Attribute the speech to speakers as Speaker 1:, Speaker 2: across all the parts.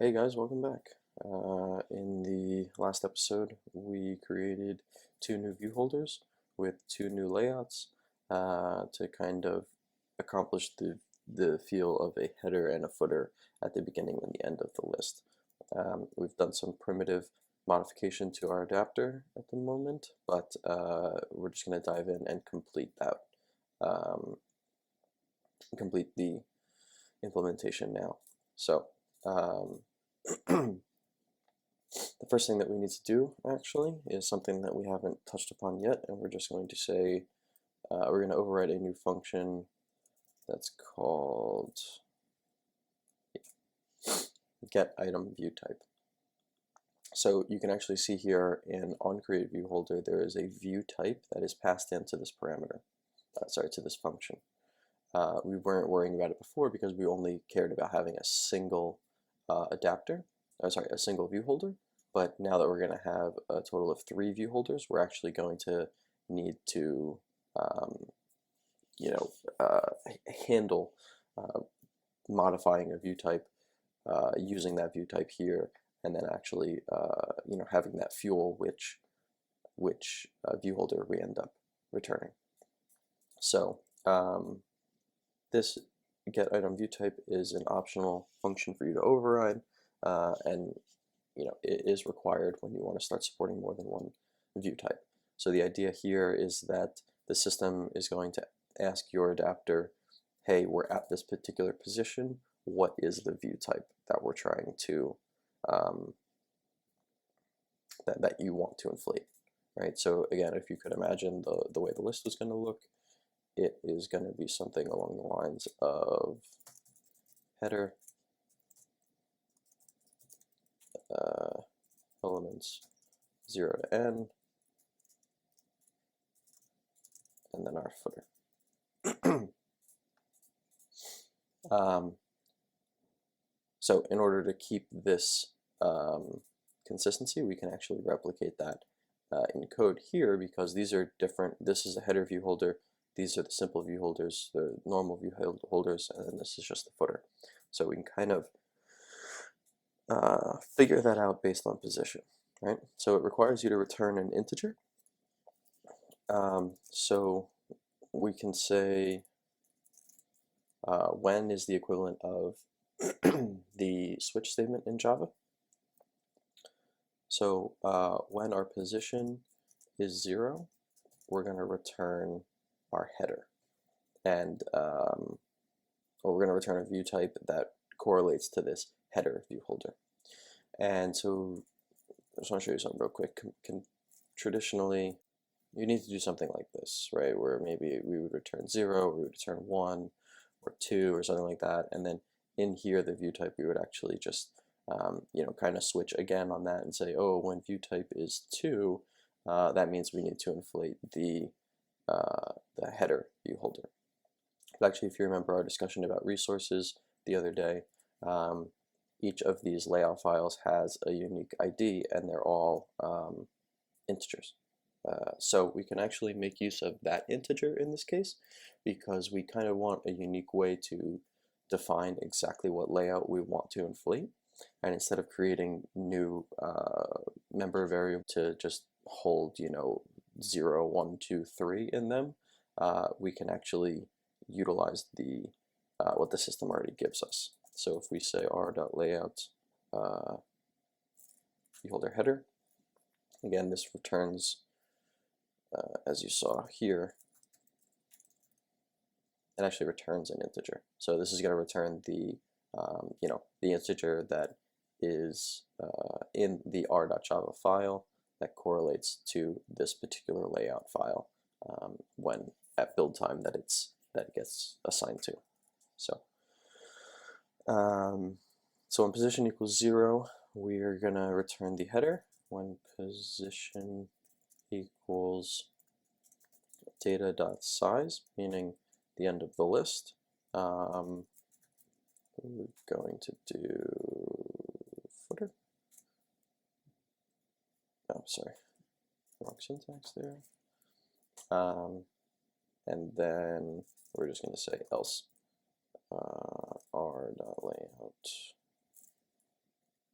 Speaker 1: Hey guys, welcome back. In the last episode, we created two new view holders with two new layouts to kind of accomplish the feel of a header and a footer at the beginning and the end of the list. We've done some primitive modification to our adapter at the moment, but we're just going to dive in and um, complete the implementation now. So. The first thing that we need to do actually is something that we haven't touched upon yet, and we're just going to say we're going to override a new function that's called get item view type. So you can actually see here in onCreateViewHolder there is a view type that is passed into this parameter, to this function. We weren't worrying about it before because we only cared about having a single a single view holder. But now that we're going to have a total of 3 view holders, we're actually going to need to, handle modifying a view type using that view type here, and then actually, having that fuel which view holder we end up returning. So this get item view type is an optional function for you to override, and it is required when you want to start supporting more than one view type. So the idea here is that the system is going to ask your adapter, hey, we're at this particular position, what is the view type that we're trying to that you want to inflate, right? So again, if you could imagine the way the list is going to look, it is going to be something along the lines of header elements 0 to n, and then our footer. So in order to keep this consistency, we can actually replicate that in code here, because these are different. This is a header view holder, these are the simple view holders, the normal view holders, and then this is just the footer. So we can kind of figure that out based on position, right? So it requires you to return an integer. So we can say when is the equivalent of the switch statement in Java. So when our position is 0, we're going to return our header, and or we're going to return a view type that correlates to this header view holder. And so I just want to show you something real quick. Traditionally, you need to do something like this, right? Where maybe we would return 0, or we would return 1, or 2, or something like that. And then in here, the view type, we would actually just, kind of switch again on that and say, oh, when view type is 2, that means we need to inflate the header view holder. But actually, if you remember our discussion about resources the other day, each of these layout files has a unique ID, and they're all integers. So we can actually make use of that integer in this case, because we kind of want a unique way to define exactly what layout we want to inflate. And instead of creating new member variable to just hold, 0, 1, 2, 3 in them, we can actually utilize the what the system already gives us. So if we say r.layout viewholder header, again, this returns, as you saw here, it actually returns an integer. So this is going to return the the integer that is in the r.java file that correlates to this particular layout file when at build time that it gets assigned to. So so when position equals 0, we're going to return the header. When position equals data.size, meaning the end of the list, we're going to do footer. Oh, sorry, wrong syntax there. And then we're just going to say else r.layout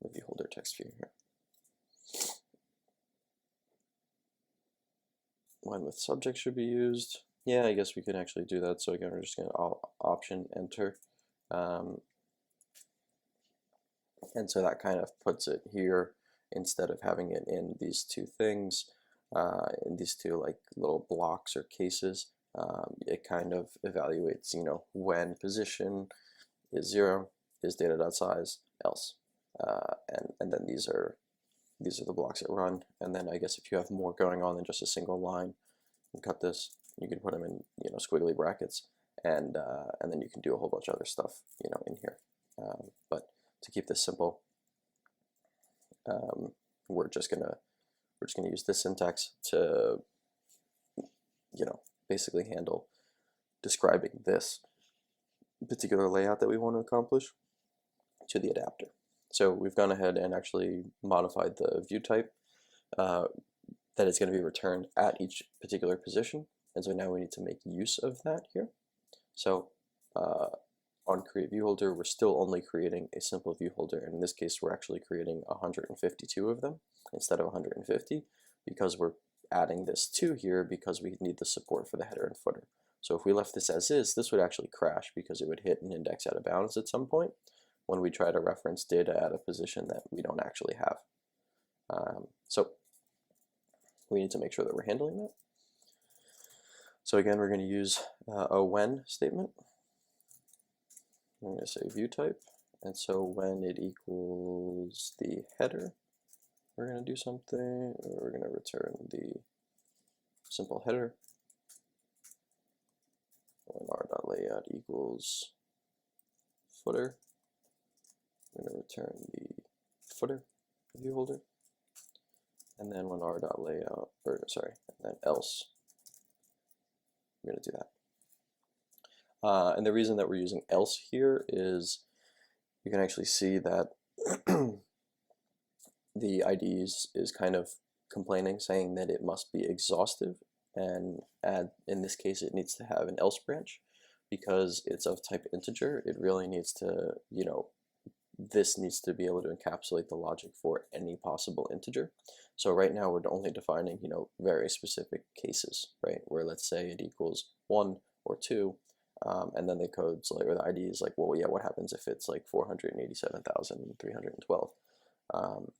Speaker 1: the view holder text view here. When with subject should be used. Yeah, I guess we can actually do that. So again, we're just going to option enter. And so that kind of puts it here instead of having it in these two things, in these two like little blocks or cases. It kind of evaluates, you know, when position is 0, is data.size, else. And then these are the blocks that run. And then I guess if you have more going on than just a single line, you can cut this. You can put them in, you know, squiggly brackets, and then you can do a whole bunch of other stuff, you know, in here. But to keep this simple, we're just gonna use this syntax to, you know, basically handle describing this particular layout that we want to accomplish to the adapter. So we've gone ahead and actually modified the view type that is going to be returned at each particular position, and so now we need to make use of that here. So on create view holder, we're still only creating a simple view holder, and in this case we're actually creating 152 of them instead of 150 because we're adding this 2 here because we need the support for the header and footer. So if we left this as is, this would actually crash because it would hit an index out of bounds at some point when we try to reference data at a position that we don't actually have. So we need to make sure that we're handling that. So again, we're going to use a when statement. I'm going to say view type, and so when it equals the header, we're going to do something. We're going to return the simple header. When r.layout equals footer, we're going to return the footer view holder. And then when r.layout, or sorry, and then else, we're going to do that. And the reason that we're using else here is you can actually see that the IDE is kind of complaining, saying that it must be exhaustive, and in this case it needs to have an else branch because it's of type integer. It really needs to, you know, this needs to be able to encapsulate the logic for any possible integer. So right now we're only defining, you know, very specific cases, right, where let's say it equals 1 or 2, and then the code's like, or the IDE is like, well, yeah, what happens if it's like 487,312?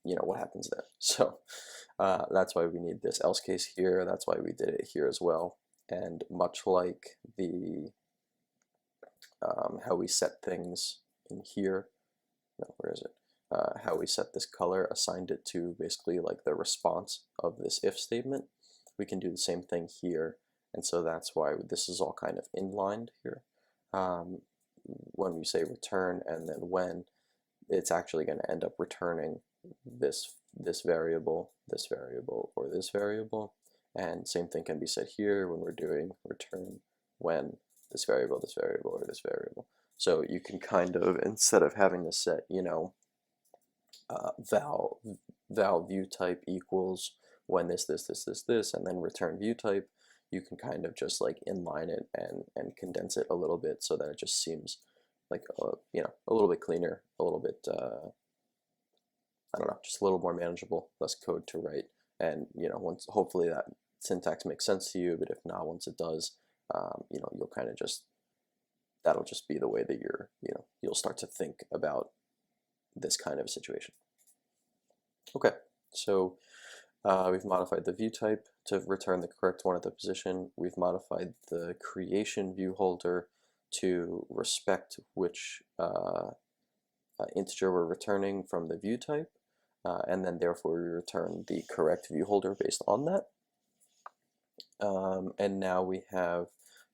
Speaker 1: You know, what happens then? So that's why we need this else case here. That's why we did it here as well. And much like the how we set things in here, no, where is it? How we set this color, assigned it to basically like the response of this if statement, we can do the same thing here. And so that's why this is all kind of inlined here. When we say return and then when, it's actually going to end up returning this variable, or this variable. And same thing can be said here when we're doing return when this variable, or this variable. So you can kind of, instead of having to set, you know, val view type equals when this, and then return view type, you can kind of just like inline it and condense it a little bit so that it just seems like, you know, a little bit cleaner, a little bit, I don't know, just a little more manageable, less code to write. And, you know, once, hopefully that syntax makes sense to you, but if not, once it does, you know, you'll kind of just, that'll just be the way that you're, you know, you'll start to think about this kind of a situation. Okay, so we've modified the view type to return the correct one at the position. We've modified the creation view holder to respect which integer we're returning from the view type, and then therefore we return the correct view holder based on that. And now we have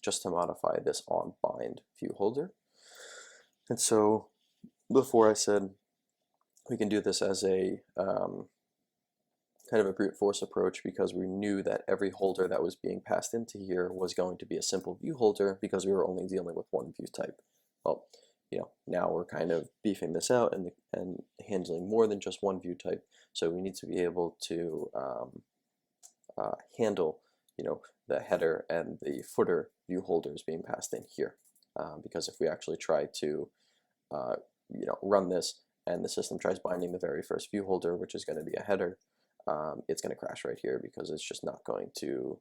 Speaker 1: just to modify this on bind view holder. And so before I said we can do this as a kind of a brute force approach because we knew that every holder that was being passed into here was going to be a simple view holder because we were only dealing with one view type. Well, you know, now we're kind of beefing this out and handling more than just one view type. So we need to be able to handle, you know, the header and the footer view holders being passed in here. Because if we actually try to, you know, run this and the system tries binding the very first view holder, which is going to be a header, it's going to crash right here because it's just not going to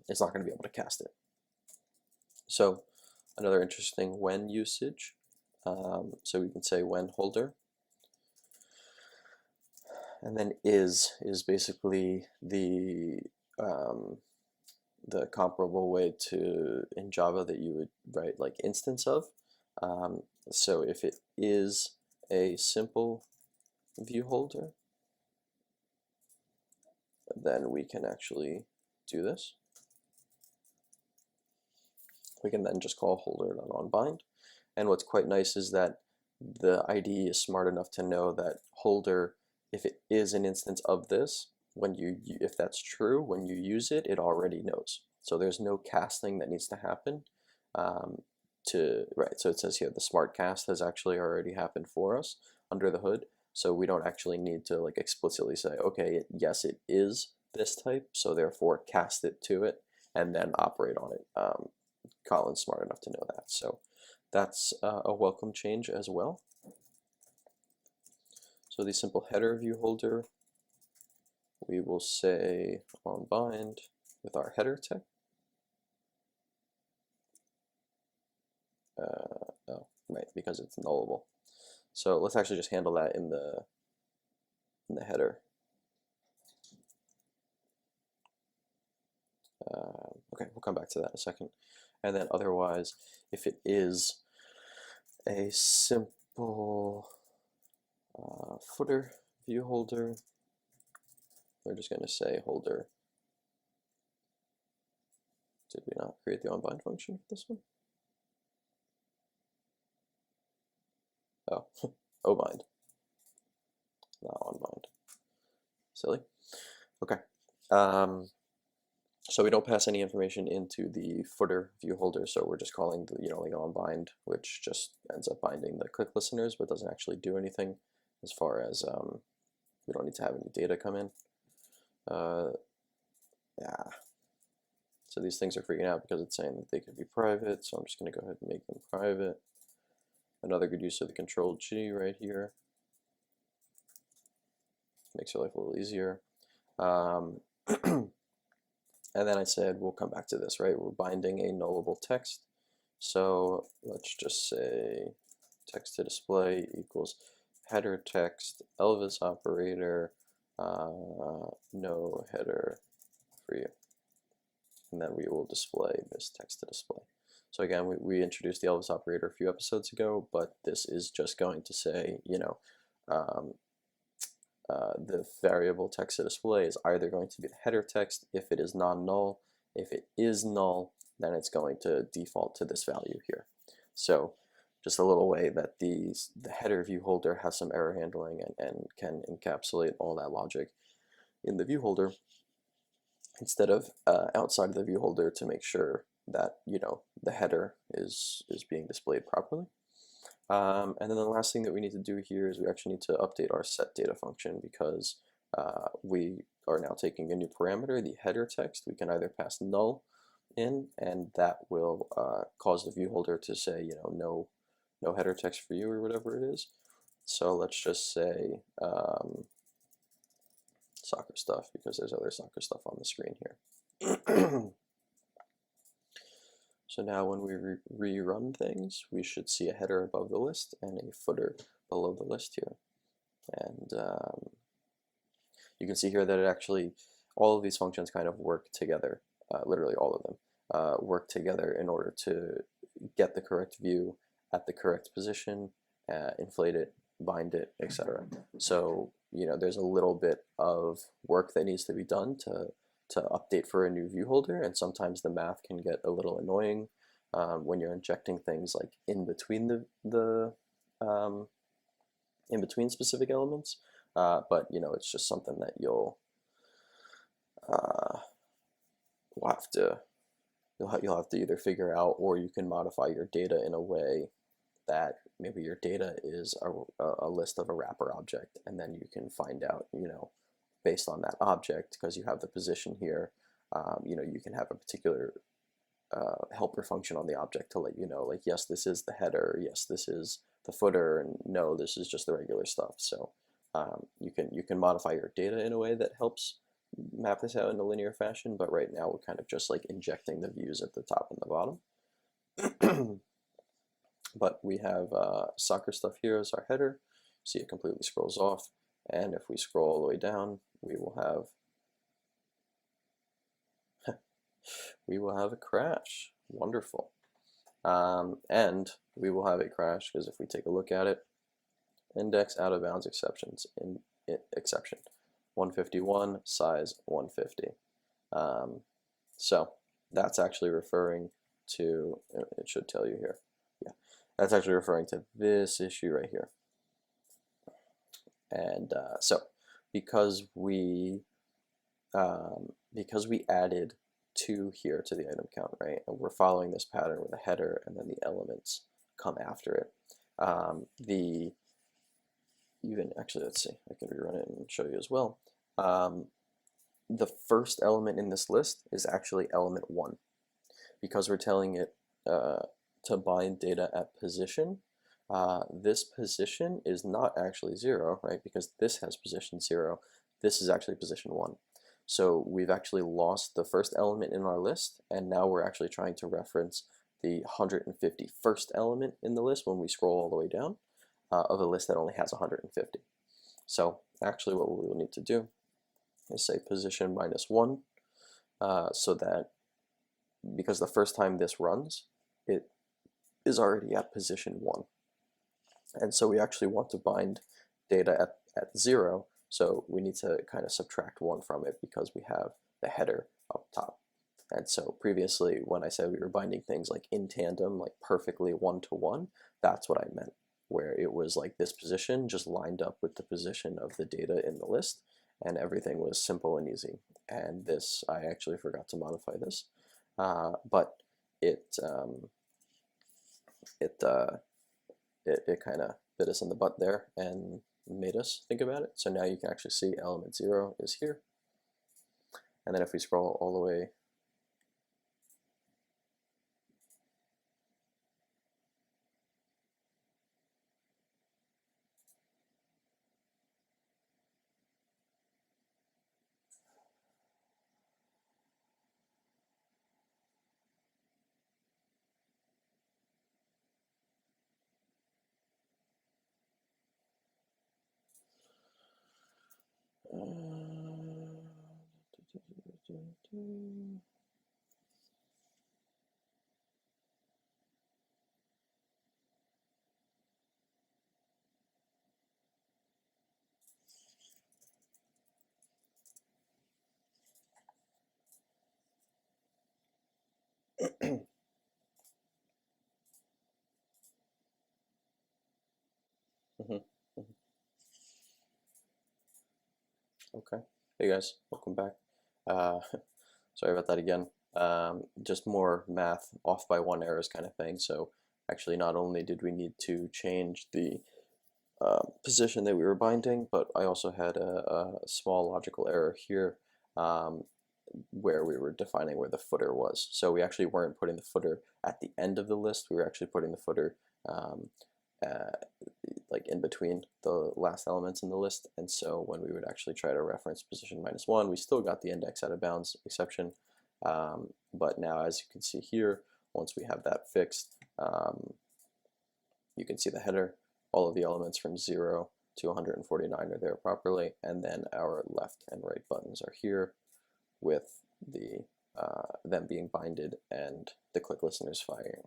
Speaker 1: it's not going to be able to cast it. So another interesting when usage, so we can say when holder, and then is basically the comparable way to in Java that you would write like instance of. So if it is a simple view holder, then we can actually do this. We can then just call holder.onBind. And what's quite nice is that the IDE is smart enough to know that holder, if it is an instance of this, if that's true, when you use it, it already knows. So there's no casting that needs to happen. So it says here the smart cast has actually already happened for us under the hood. So we don't actually need to like explicitly say, okay, yes, it is this type, so therefore cast it to it and then operate on it. Colin's smart enough to know that. So that's a welcome change as well. So the simple header view holder, we will say on bind with our header tech. Oh, right, because it's nullable. So let's actually just handle that in the header. Okay, we'll come back to that in a second. And then otherwise, if it is a simple footer view holder, we're just going to say holder. Did we not create the onBind function for this one? Oh, oBind, not onBind. Silly. Okay. So we don't pass any information into the footer view holder, so we're just calling the like onBind, which just ends up binding the click listeners, but doesn't actually do anything as far as we don't need to have any data come in. Yeah. So these things are freaking out because it's saying that they could be private, so I'm just going to go ahead and make them private. Another good use of the Control G right here. Makes your life a little easier. And then I said, we'll come back to this, right? We're binding a nullable text. So let's just say text to display equals header text, Elvis operator, no header for you. And then we will display this text to display. So again, we introduced the Elvis operator a few episodes ago, but this is just going to say, the variable text to display is either going to be the header text if it is non-null. If it is null, then it's going to default to this value here. So just a little way that the header view holder has some error handling and can encapsulate all that logic in the view holder instead of outside of the view holder to make sure that the header is being displayed properly. And then the last thing that we need to do here is we actually need to update our setData function because we are now taking a new parameter, the header text. We can either pass null in, and that will cause the view holder to say, no header text for you or whatever it is. So let's just say soccer stuff because there's other soccer stuff on the screen here. So now when we rerun things, we should see a header above the list and a footer below the list here. And you can see here that it actually, all of these functions kind of work together, literally all of them, work together in order to get the correct view at the correct position, inflate it, bind it, etc. So, there's a little bit of work that needs to be done to update for a new view holder, and sometimes the math can get a little annoying when you're injecting things like in between in between specific elements. But it's just something that you'll have to either figure out, or you can modify your data in a way that maybe your data is a list of a wrapper object, and then you can find out, based on that object, because you have the position here, you can have a particular helper function on the object to let you know, like, yes, this is the header, yes, this is the footer, and no, this is just the regular stuff. So you can modify your data in a way that helps map this out in a linear fashion, but right now we're kind of just like injecting the views at the top and the bottom. But we have soccer stuff here as our header. See, it completely scrolls off, and if we scroll all the way down, we will have a crash. Wonderful. And we will have a crash because if we take a look at it, index out of bounds exceptions in exception 151, size 150. So that's actually referring to, it should tell you here. Yeah, that's actually referring to this issue right here. And so because we added 2 here to the item count, right? And we're following this pattern with a header and then the elements come after it. Actually, let's see, I can rerun it and show you as well. The first element in this list is actually element 1 because we're telling it to bind data at position. This position is not actually 0, right? Because this has position 0. This is actually position 1. So we've actually lost the first element in our list, and now we're actually trying to reference the 151st element in the list when we scroll all the way down of a list that only has 150. So actually what we will need to do is say position -1, so that because the first time this runs, it is already at position 1. And so we actually want to bind data at 0, so we need to kind of subtract 1 from it because we have the header up top. And so previously when I said we were binding things like in tandem, like perfectly 1-to-1, that's what I meant, where it was like this position just lined up with the position of the data in the list, and everything was simple and easy. And this, I actually forgot to modify this, but it kind of bit us in the butt there and made us think about it. So now you can actually see element 0 is here. And then if we scroll all the way Mhm, mhm. Okay. Hey guys, welcome back. Uh, sorry about that again. Just more math off by 1 errors kind of thing. So actually not only did we need to change the position that we were binding, but I also had a small logical error here where we were defining where the footer was. So we actually weren't putting the footer at the end of the list, we were actually putting the footer like in between the last elements in the list. And so when we would actually try to reference position -1, we still got the index out of bounds exception. But now, as you can see here, once we have that fixed, you can see the header, all of the elements from 0 to 149 are there properly, and then our left and right buttons are here with the them being binded and the click listeners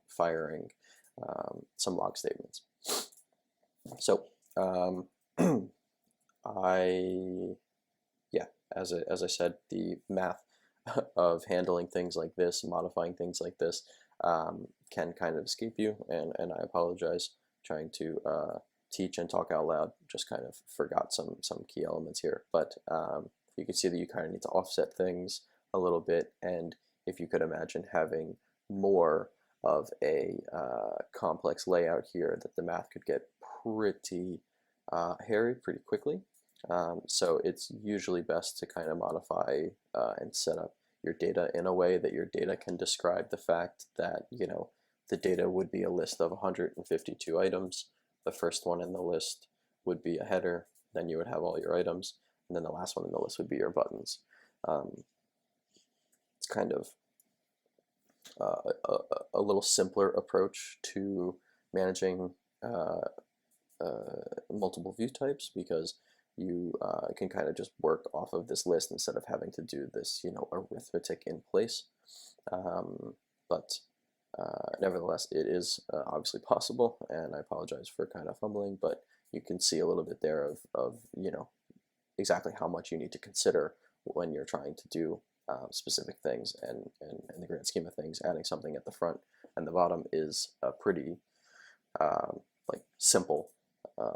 Speaker 1: firing some log statements. So as I said, the math of handling things like this, modifying things like this, can kind of escape you, and I apologize. Trying to teach and talk out loud, just kind of forgot some key elements here, but you can see that you kind of need to offset things a little bit, and if you could imagine having more of a complex layout here, that the math could get pretty hairy pretty quickly. So it's usually best to kind of modify and set up your data in a way that your data can describe the fact that, you know, the data would be a list of 152 items. The first one in the list would be a header, then you would have all your items, and then the last one in the list would be your buttons. It's kind of a little simpler approach to managing multiple view types, because you can kind of just work off of this list instead of having to do this, you know, arithmetic in place. But nevertheless, it is obviously possible, and I apologize for kind of fumbling, but you can see a little bit there of you know, exactly how much you need to consider when you're trying to do specific things, and in the grand scheme of things, adding something at the front and the bottom is a pretty like simple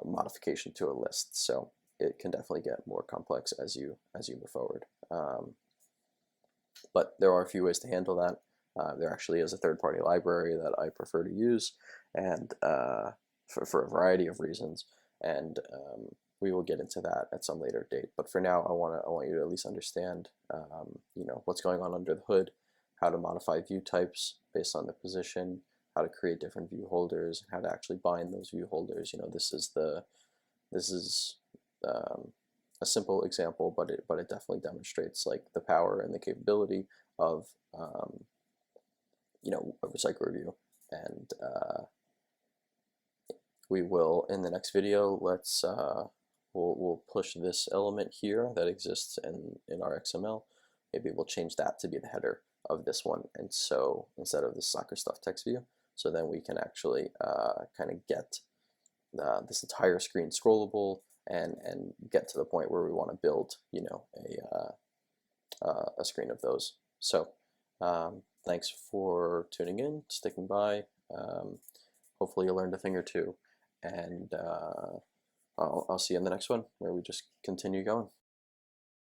Speaker 1: modification to a list. So it can definitely get more complex as you move forward. But there are a few ways to handle that. There actually is a third-party library that I prefer to use, and for a variety of reasons, and we will get into that at some later date. But for now, I want you to at least understand, you know, what's going on under the hood, how to modify view types based on the position, how to create different view holders, how to actually bind those view holders. You know, this is a simple example, but it definitely demonstrates like the power and the capability of you know, a recycle review. And we will, in the next video, we'll push this element here that exists in our XML. Maybe we'll change that to be the header of this one, and so instead of the soccer stuff text view, so then we can actually kind of get this entire screen scrollable and get to the point where we want to build, you know, a screen of those. So thanks for tuning in, sticking by. Hopefully you learned a thing or two, and I'll see you in the next one where we just continue going.